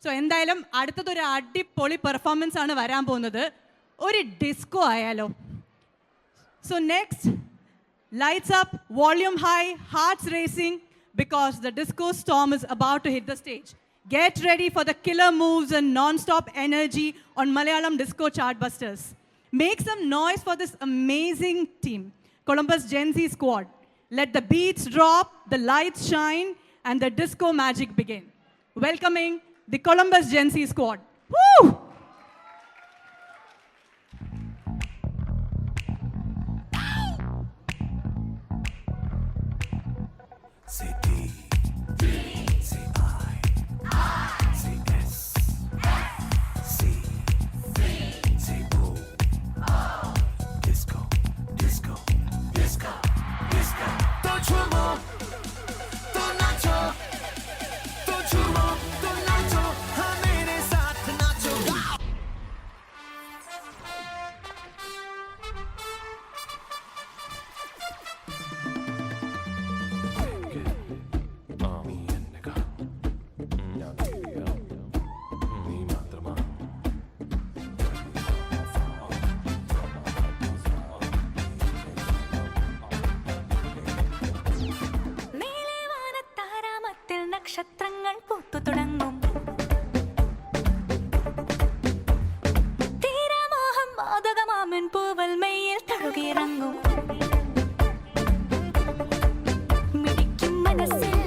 So എന്തായാലും അടുത്തതൊരു അടിപൊളി പെർഫോമൻസ് ആണ് വരാൻ പോകുന്നത്. ഒരു ഡിസ്കോ ആയാലോ? So next, lights up, volume high, hearts racing, because the disco storm is about to hit the stage. Get ready for the killer moves and non-stop energy on Malayalam Disco Chartbusters. Make some noise for this amazing team, Columbus Gen Z Squad. Let the beats drop, the lights shine, and the disco magic begin. Welcoming the Columbus Gen Z Squad. Woo! Say D, say I, say S, C, say O, disco, disco, disco, disco. तो झूमो, तो नाचो, तो झूमो, तो नाचो, हाँ मेरे साथ नाचो. നക്ഷത്രങ്ങൾ പൂത്തു തുടങ്ങും, തീരാമോഹം മാതകമാമൻ പൂവൽ മെയ്യിൽ തഴുകിയിറങ്ങും, മിടിക്കും മനസ്സിൽ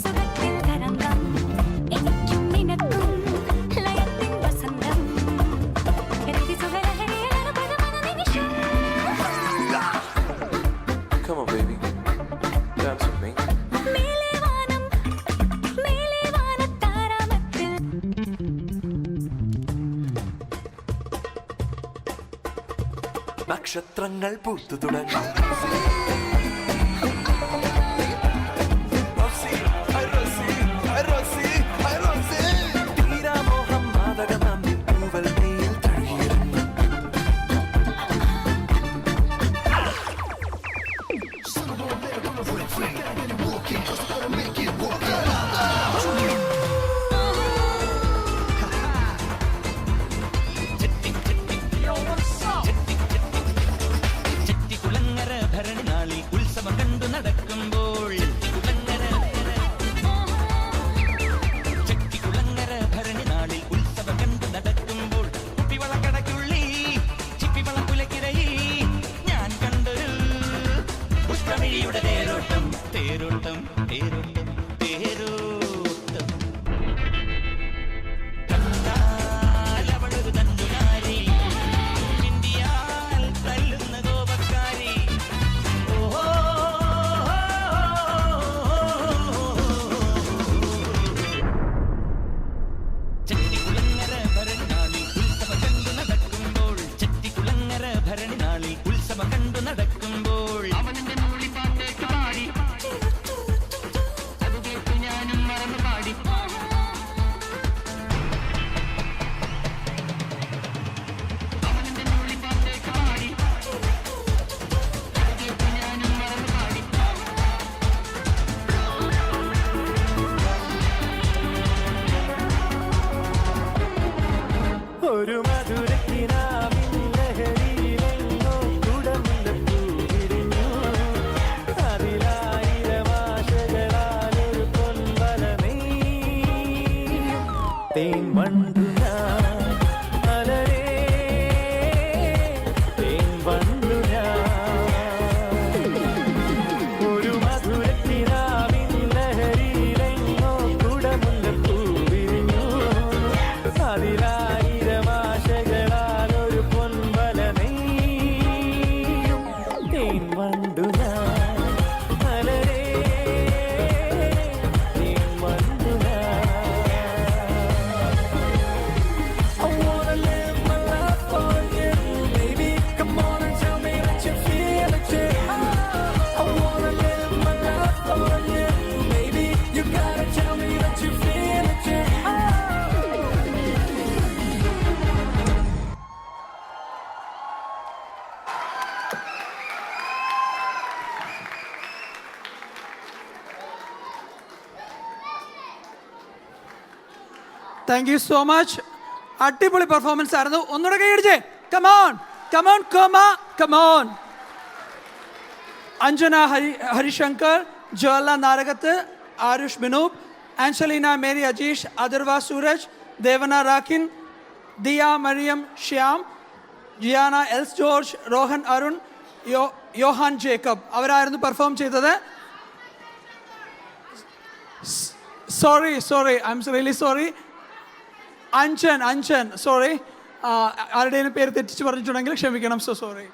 സുഖത്തിൽ തരംഗം, എനിക്കും നിനക്കും ലയത്തിൻ വസന്തം, സുഖലഹരിയിൽ അനുപദമന നിമിഷം. Come on, baby, dance with me. നക്ഷത്രങ്ങൾ പൂത്തു തുടങ്ങും, തീരാമോഹം മാതകമാമിൻ പൂവൽ മെയ്യിൽ തഴുകിയിറങ്ങും. ഒരു മധുരക്കിനാവിൻ ലഹരിയിലെങ്ങോ കുടമുല്ലപ്പൂ വിരിഞ്ഞു, അതിലായിരം ആശകളാലൊരു പൊൻവല നെയ്യും തേൻ വണ്ടു ഞാൻ അലരേ, തേൻ വണ്ടു ഞാൻ. ഒരു മധുരക്കിനാവിൻ ലഹരിയിലെങ്ങോ കുടമുല്ലപ്പൂ വിരിഞ്ഞു, അതിലാ താങ്ക് യു സോ മച്ച്. അടിപൊളി പെർഫോമൻസ് ആയിരുന്നു. ഒന്നുകൂടെ കൈയടിച്ചേ. Come on come on come on. Anjana Harishankar, Jwala Narakath, Aarush Binoop, Anselina Mary Ajeesh, Atharva Sooraj, Devana Rakkin, Diya Mariyam Shyam, Jiana Els George, Rohan Arun, Yohan Jacob അവരായിരുന്നു പെർഫോം ചെയ്തത്. Sorry I am really sorry. Anjan sorry, ആരുടെയും പേര് തെറ്റിച്ച് പറഞ്ഞിട്ടുണ്ടെങ്കിൽ ക്ഷമിക്കണം. So sorry.